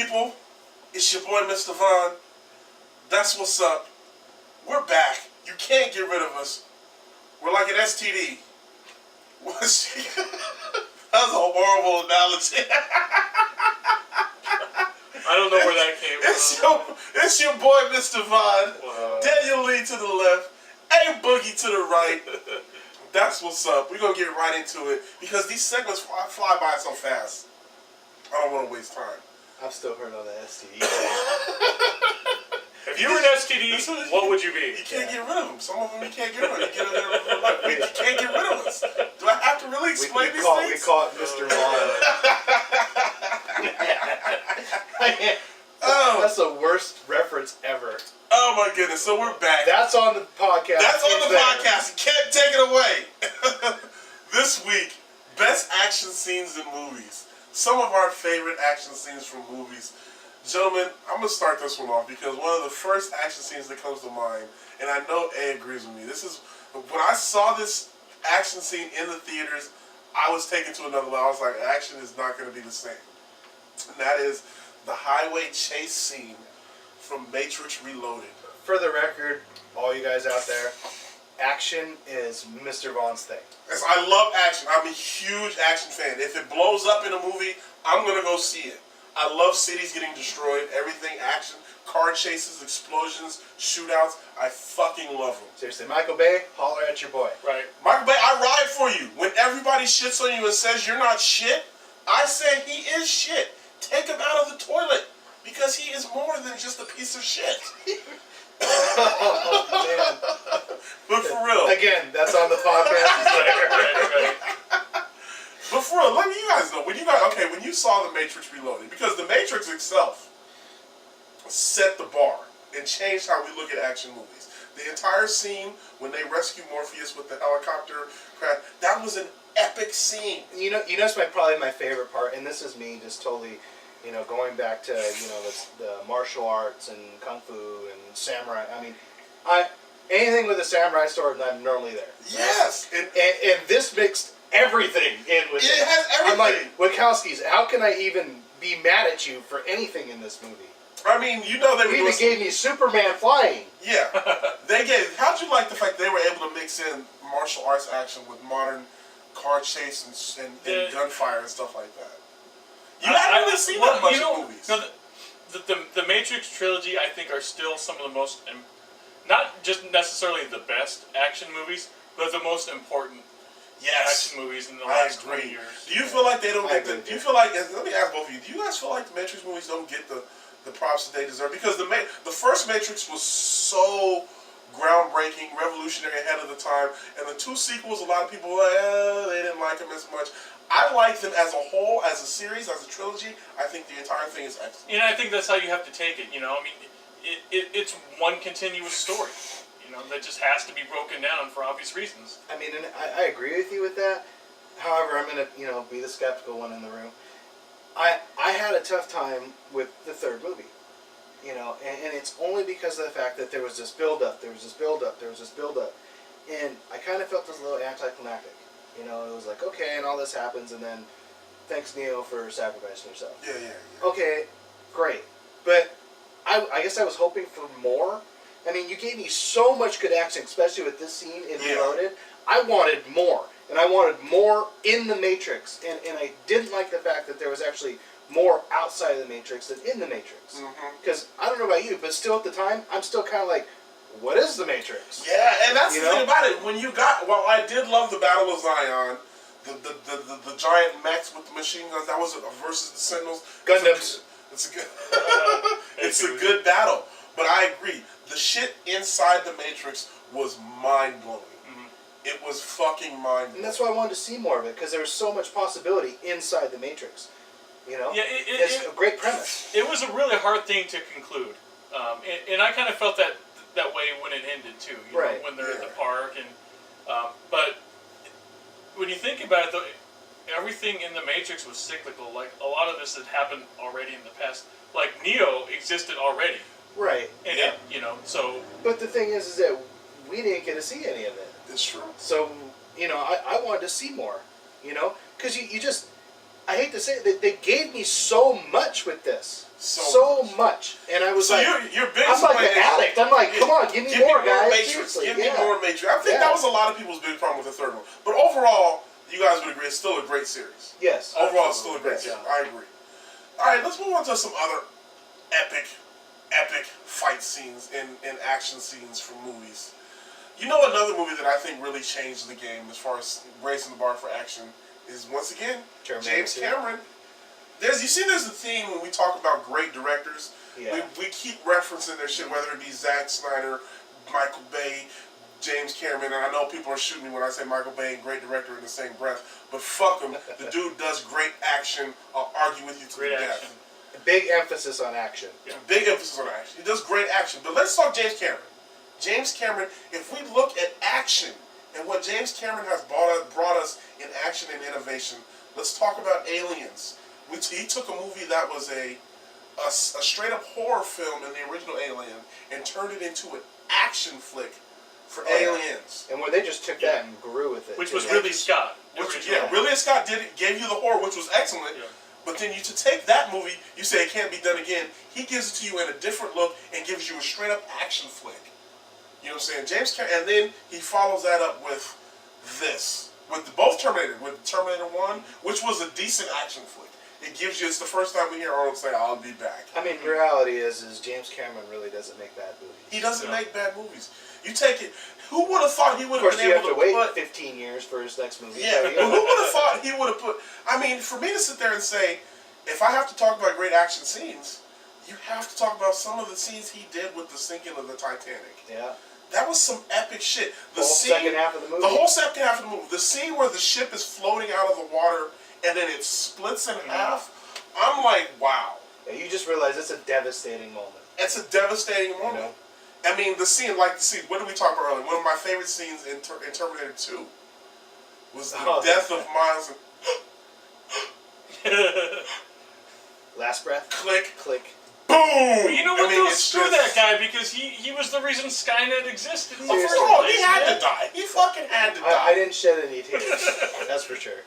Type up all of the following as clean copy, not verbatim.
people? It's your boy, Mr. Vaughn. That's what's up. We're back. You can't get rid of us. We're like an STD. That was a horrible analogy. I don't know where that came from. It's your boy, Mr. Vaughn. Wow. Daniel Lee to the left. A Boogie to the right. That's what's up. We're going to get right into it because these segments fly by so fast. I don't want to waste time. I've still heard of the STD. If you were an STD, what would you be? You can't get rid of them. Some of them you can't get rid of. You get rid of them. You can't get rid of us. Do I have to really explain these things? We call it Mr. Vaughn. That's the worst reference ever. Oh my goodness! So we're back. That's on the podcast. That's on the podcast. You can't take it away. This week, best action scenes in movies. Some of our favorite action scenes from movies. Gentlemen, I'm going to start this one off because one of the first action scenes that comes to mind, and I know A agrees with me, this is, when I saw this action scene in the theaters, I was taken to another level. I was like, action is not going to be the same. And that is the highway chase scene from Matrix Reloaded. For the record, all you guys out there, action is Mr. Vaughn's thing. Yes, I love action. I'm a huge action fan. If it blows up in a movie, I'm going to go see it. I love cities getting destroyed, everything action, car chases, explosions, shootouts. I fucking love them. Seriously, Michael Bay, holler at your boy. Right. Michael Bay, I ride for you. When everybody shits on you and says you're not shit, I say he is shit. Take him out of the toilet because he is more than just a piece of shit. Oh, man. But for real. Again, that's on the podcast. Right. But for real, let me you guys know, when you saw The Matrix Reloaded, because The Matrix itself set the bar and changed how we look at action movies. The entire scene when they rescue Morpheus with the helicopter crash, that was an epic scene. You know, it's probably my favorite part, and this is me just totally, going back to, the martial arts and kung fu and samurai. I mean, anything with a samurai sword, I'm normally there. Yes! And this mixed everything in with it. It has everything. I'm like, Wachowskis, how can I even be mad at you for anything in this movie? I mean, they were You even gave me Superman flying. Yeah. How'd you like the fact they were able to mix in martial arts action with modern car chase and gunfire and stuff like that? You haven't really seen that much in movies. No, the Matrix trilogy, I think, are still some of the most, not just necessarily the best action movies, but the most important action movies in the last 20 years. Do you feel like they don't get do you feel like, let me ask both of you, do you guys feel like the Matrix movies don't get the props that they deserve? Because the first Matrix was so groundbreaking, revolutionary, ahead of the time, and the two sequels, a lot of people they didn't like them as much. I like them as a whole, as a series, as a trilogy. I think the entire thing is excellent. I think that's how you have to take it. I mean, it's one continuous story. That just has to be broken down for obvious reasons. I mean, and I agree with you with that. However, I'm going to, be the skeptical one in the room. I had a tough time with the third movie, and it's only because of the fact that there was this build-up, and I kind of felt this a little anticlimactic. It was like, okay, and all this happens, and then thanks, Neo, for sacrificing yourself. Yeah. Okay, great. But I guess I was hoping for more. I mean, you gave me so much good action, especially with this scene in Reloaded. I wanted more. And I wanted more in the Matrix. And I didn't like the fact that there was actually more outside of the Matrix than in the Matrix. Because, I don't know about you, but still at the time, I'm still kind of like, what is the Matrix? Yeah, and that's the thing about it. I did love the Battle of Zion, the giant mechs with the machine guns, that was versus the Sentinels. Gundams. It's a good battle. But I agree. The shit inside the Matrix was mind-blowing. It was fucking mind-blowing. And that's why I wanted to see more of it, because there was so much possibility inside the Matrix. Yeah, it's a great premise. It was a really hard thing to conclude. And I kind of felt that way when it ended, too. Right. When they're at the park. But when you think about it, though, everything in the Matrix was cyclical. Like, a lot of this had happened already in the past. Like, Neo existed already. Right. And so... But the thing is that we didn't get to see any of it. It's true. So, I wanted to see more, because you just... I hate to say it, they gave me so much with this. So So much. And I was So like, you're big. I'm like an addict. I'm like, come on, give me more, guys. Matrix. Seriously, Give me yeah. more Matrix. I think that was a lot of people's big problem with the third one. But overall, you guys would agree, it's still a great series. Yes. Overall, it's still a great Yeah. series. I agree. All right, let's move on to some other epic fight scenes and action scenes from movies. You know, another movie that I think really changed the game as far as raising the bar for action is, once again, Terminator James 2. Cameron. There's a theme when we talk about great directors. Yeah. We keep referencing their shit, whether it be Zack Snyder, Michael Bay, James Cameron, and I know people are shooting me when I say Michael Bay and great director in the same breath, but fuck him. The dude does great action. I'll argue with you to Great the death. action. Big emphasis on action. Yeah. Big emphasis on action. He does great action. But let's talk James Cameron. James Cameron, if we look at action and what James Cameron has brought us in action and innovation, let's talk about Aliens. He took a movie that was a straight up horror film in the original Alien and turned it into an action flick for Aliens. And where they just took that and grew with it. Which too. was Ridley Scott. Ridley Scott gave you the horror, which was excellent. Yeah. But then to take that movie, you say it can't be done again. He gives it to you in a different look and gives you a straight up action flick. You know what I'm saying? James Cameron, and then he follows that up with this, with both Terminator, with Terminator 1, which was a decent action flick. It gives you, it's the first time we hear Arnold say, "I'll be back." I mean, reality is James Cameron really doesn't make bad movies. He doesn't make bad movies. You take it. Who would have thought he would Of have course, been you have able to to wait put? 15 years for his next movie. Yeah, So, but who would have thought he would have put? I mean, for me to sit there and say, if I have to talk about great action scenes, you have to talk about some of the scenes he did with the sinking of the Titanic. Yeah. That was some epic shit. The whole second half of the movie. The whole second half of the movie. The scene where the ship is floating out of the water and then it splits in half. I'm like, wow. Yeah, you just realize it's a devastating moment. It's a devastating moment. You know? I mean, the scene, what did we talk about earlier? One of my favorite scenes in Terminator 2 was the death of Miles and Last breath. click, Click. boom! Well, you know what, I mean, though? it's Screw just- that guy, because he was the reason Skynet existed. In the Oh, first first of all, place, he had man. to die. He fucking had to die. I didn't shed any tears. That's for sure.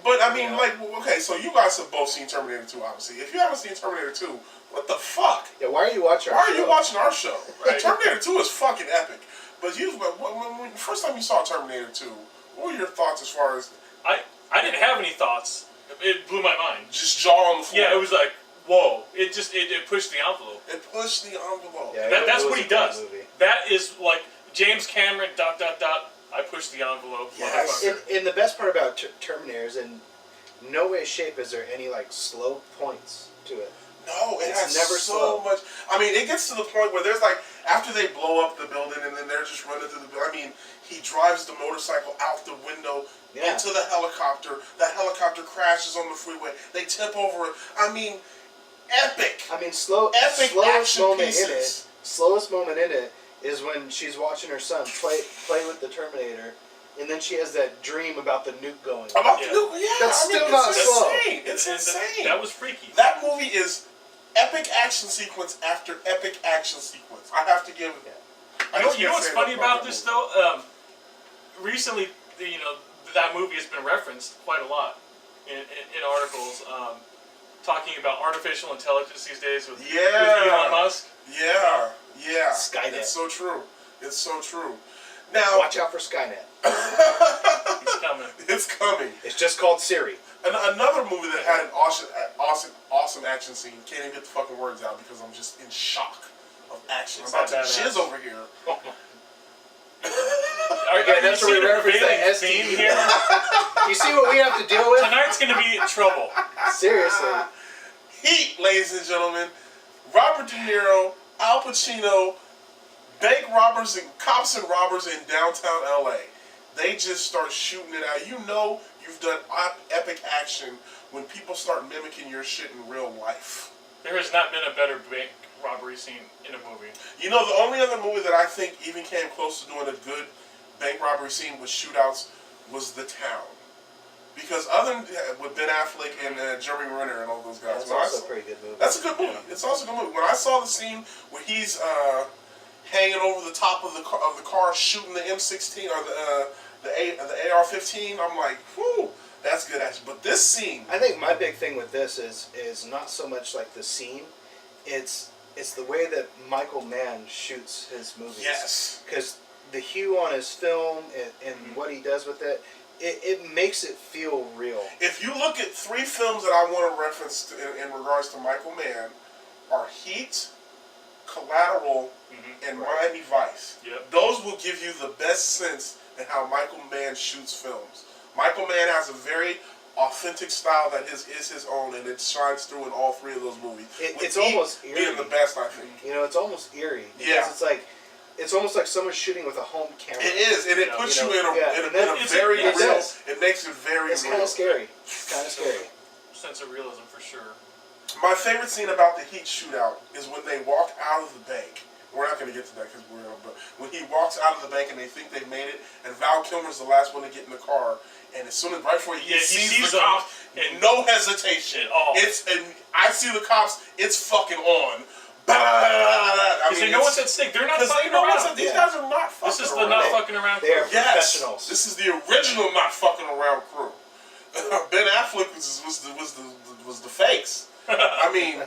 But I mean, Yeah. like, okay, so you guys have both seen Terminator 2, obviously. If you haven't seen Terminator 2, what the fuck? Yeah, why are you watching our Why are show? you watching our show? Right. Terminator 2 is fucking epic. But when the first time you saw Terminator 2, what were your thoughts as far as I didn't have any thoughts. It blew my mind. just jaw on the floor? Yeah, it was like, whoa. It pushed the envelope. It pushed the envelope. Yeah. That's it what was he a great does. movie. That is like James Cameron, ... I pushed the envelope. Yes. motherfucker. And the best part about Terminator is in no way, shape is there any like slow points to it. No, it It's has never so slow. much. I mean, it gets to the point where there's like, after they blow up the building and then they're just running through the building. I mean, he drives the motorcycle out the window Yeah. into the helicopter. That helicopter crashes on the freeway. They tip over it. I mean, epic. I mean, Epic slowest action moment pieces. in it. Slowest moment in it is when she's watching her son play with the Terminator, and then she has that dream about the nuke going. About Yeah. the nuke, yeah. That's I mean, still not it's slow. insane. It's And insane. That was freaky. That movie is epic action sequence after epic action sequence. I have to give. I You just know can't what's say funny enough about that this movie. though? Recently, that movie has been referenced quite a lot in articles, talking about artificial intelligence these days with Elon Musk. Yeah, yeah. Skynet. It's so true. It's so true. Now, Watch out for Skynet. He's coming. it's coming. It's just called Siri. Another movie that had an awesome action scene. Can't even get the fucking words out because I'm just in shock of action. It's I'm about to that badass. jizz over here. Are Again, you that's where we seeing a reference the prevailing STD. theme here? You see what we have to deal with? Tonight's gonna be trouble. Seriously. Heat, ladies and gentlemen. Robert De Niro, Al Pacino, bank robbers and cops and robbers in downtown LA. They just start shooting it out. You know you've done epic action when people start mimicking your shit in real life. There has not been a better bank robbery scene in a movie. You know, the only other movie that I think even came close to doing a good bank robbery scene with shootouts was The Town. Because other than with Ben Affleck and Jeremy Renner and all those guys. That's When I also saw- a pretty good movie. That's a good movie. It's also a good movie. When I saw the scene where he's hanging over the top of the car shooting the M16 or the AR-15, I'm like, whew, That's good action. But this scene, I think my big thing with this is not so much like the scene, it's the way that Michael Mann shoots his movies. yes, Because the hue on his film and what he does with it, it makes it feel real. if you look at 3 films that I want to reference in regards to Michael Mann, are Heat, Collateral, and Miami Vice. Yep. Those will give you the best sense in how Michael Mann shoots films. Michael Mann has a very authentic style that is his own, and it shines through in all 3 of those movies. With It's Heat almost eerie. being the best, I think. You know, it's almost eerie. Because Yeah. it's almost like someone's shooting with a home camera. It is, and it Yeah. puts You you know, in yeah, a and that- very it real. does. It makes it very It's real. kind of scary. It's kind of scary. Sense of realism for sure. My favorite scene about the Heat shootout is when they walk out of the bank. We're not going to get to that because we're on, but when he walks out of the bank and they think they've made it, and Val Kilmer's the last one to get in the car, and as soon as right before he sees the them, cops, and no hesitation. all. And I see the cops. It's fucking on. Because they know what's at stake. They're not they fucking know around. These guys are not fucking This is the around. not fucking around. They are crew. Yes, professionals. this is the original not fucking around crew. Ben Affleck was the fakes. I mean,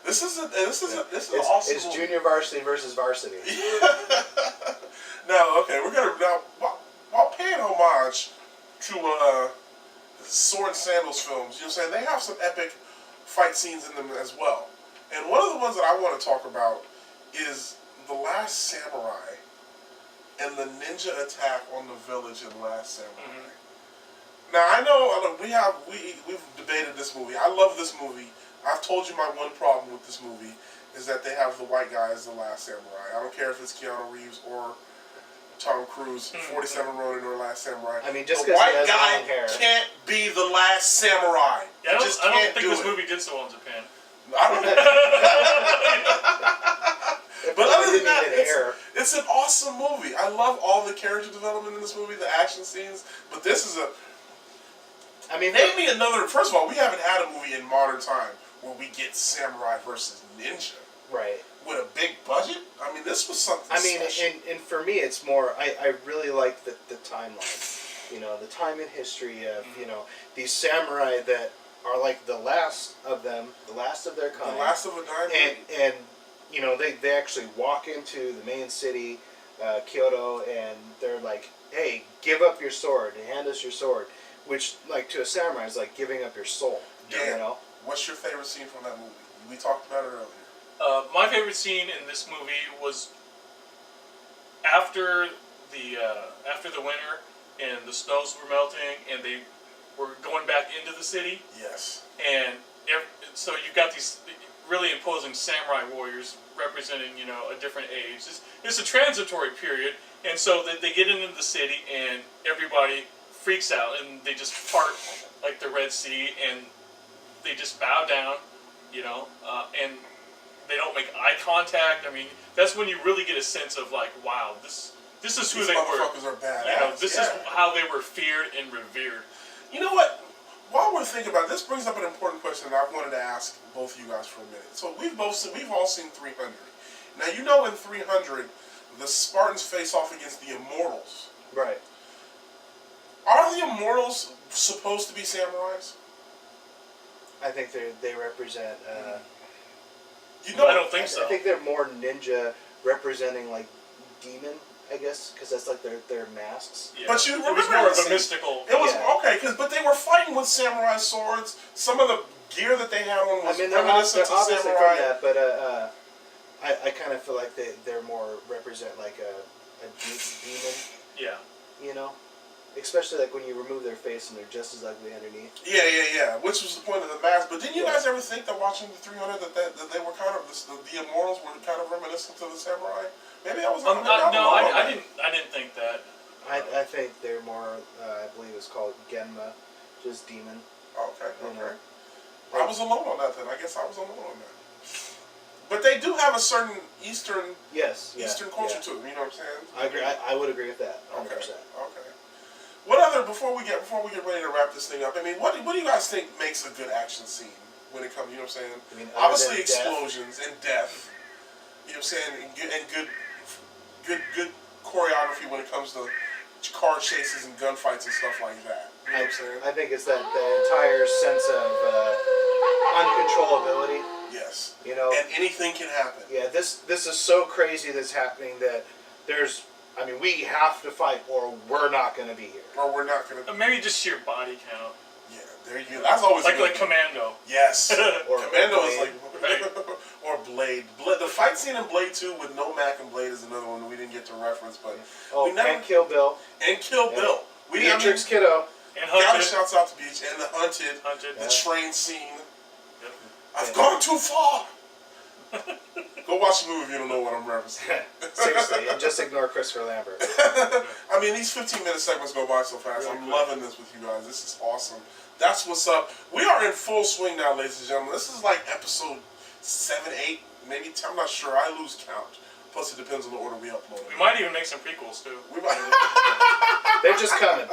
this is an awesome. It's movie. junior varsity versus varsity. Now, okay, we're gonna while paying homage to Sword and Sandals films, you know what I'm saying, they have some epic fight scenes in them as well. And one of the ones that I want to talk about is The Last Samurai and the ninja attack on the village in Last Samurai. Now I know we've debated this movie. I love this movie. I've told you my one problem with this movie is that they have the white guy as the Last Samurai. I don't care if it's Keanu Reeves or Tom Cruise, 47 Ronin or Last Samurai. I mean, just the 'cause he white has guy long hair. can't be the Last Samurai. Yeah, He just I don't can't think do this it. movie did so well in Japan. I don't But other than that, Didn't even air. it's an awesome movie. I love all the character development in this movie, the action scenes. But this is I mean, name me another. First of all, we haven't had a movie in modern time where we get samurai versus ninja right. with a big budget. I mean, this was something. I mean, special. and for me, it's more. I really like the timeline. You know, the time in history of these samurai that are like the last of them, the last of their kind. The Last of a Dime. and they actually walk into the main city, Kyoto, and they're like, "Hey, give up your sword. Hand us your sword," which, like, to a samurai is like giving up your soul. Dan, You know. what's your favorite scene from that movie? We talked about it earlier. My favorite scene in this movie was after the winter and the snows were melting and they were going back into the city, Yes. and so you've got these really imposing samurai warriors representing a different age. It's a transitory period, and so they get into the city and everybody freaks out and they just part like the Red Sea and they just bow down, and they don't make eye contact. I mean, that's when you really get a sense of like, wow, this is who These they were. motherfuckers are badass. This is how they were feared and revered. You know what? While we're thinking about it, this brings up an important question that I wanted to ask both of you guys for a minute. So we've all seen 300. Now in 300, the Spartans face off against the Immortals. Right. Are the Immortals supposed to be samurais? I think they represent. I don't think so. I think they're more ninja, representing like demon, I guess, because that's like their masks. Yeah. But you it was remember more of the a scene- mystical. It was Yeah. okay, but they were fighting with samurai swords. Some of the gear that they had on was I mean, they're reminiscent to obviously samurai. from that, but I kind of feel like they're more represent like a demon, Yeah. especially like when you remove their face and they're just as ugly underneath. Yeah. Which was the point of the mask. But didn't you Yeah. guys ever think that watching the 300 that they were kind of the Immortals were kind of reminiscent to the samurai? Maybe I was. No, maybe I'm wrong on I that. didn't. I didn't think that. I think they're more. I believe it's called Genma, just demon. Okay. You know. I was alone on that then. I guess I was alone on that. But they do have a certain Eastern culture to them. You know what I'm saying? I agree. I would agree with that. 100%. Okay. What other before we get ready to wrap this thing up? I mean, what do you guys think makes a good action scene when it comes? You know what I'm saying? I mean, other Obviously, than death. explosions and death. You know what I'm saying? And good choreography when it comes to car chases and gunfights and stuff like that. I think it's that the entire sense of uncontrollability. Yes. You know, And anything can happen. yeah, this is so crazy that's happening that there's. I mean, we have to fight, or we're not going to be here. Or we're not gonna. Maybe just sheer body count. Yeah, there you go. That's always a Like good Commando. Yes. Or Commando is Blade. like or Blade. The fight scene in Blade 2 with No Mac and Blade is another one we didn't get to reference, but Oh, we never and Kill Bill, and Kill Bill. We Beatrix Kiddo. And gotta Hunted. shouts out to Beach and the Hunted, Hunted. the train scene. Yep. I've gone too far. Go watch the movie if you don't know what I'm referencing. Seriously, and just ignore Christopher Lambert. I mean, these 15-minute segments go by so fast. Really I'm quick. loving this with you guys. This is awesome. That's what's up. We are in full swing now, ladies and gentlemen. This is like episode 7, 8, maybe 10. I'm not sure. I lose count. Plus, it depends on the order we upload. We might even make some prequels too. We might. They're just coming.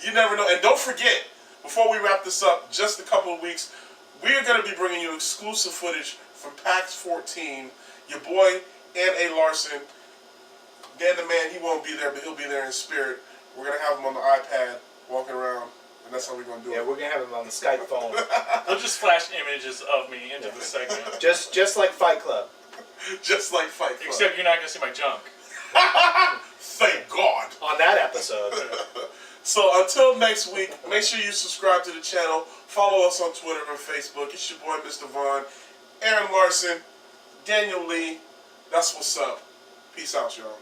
You never know. And don't forget, before we wrap this up, just a couple of weeks, we are going to be bringing you exclusive footage from PAX 14. Your boy, Ann A. Larson. Dan the man, he won't be there, but he'll be there in spirit. We're going to have him on the iPad, walking around, and that's how we're going to do Yeah, it. we're gonna have him on the Skype phone, They'll just flash images of me into the segment. just like Fight Club. Just like Fight Club. Except you're not gonna see my junk. Thank God. On that episode, So until next week, make sure you subscribe to the channel. Follow us on Twitter and Facebook. It's your boy, Mr. Vaughn, Aaron Larson, Daniel Lee. That's what's up. Peace out, y'all.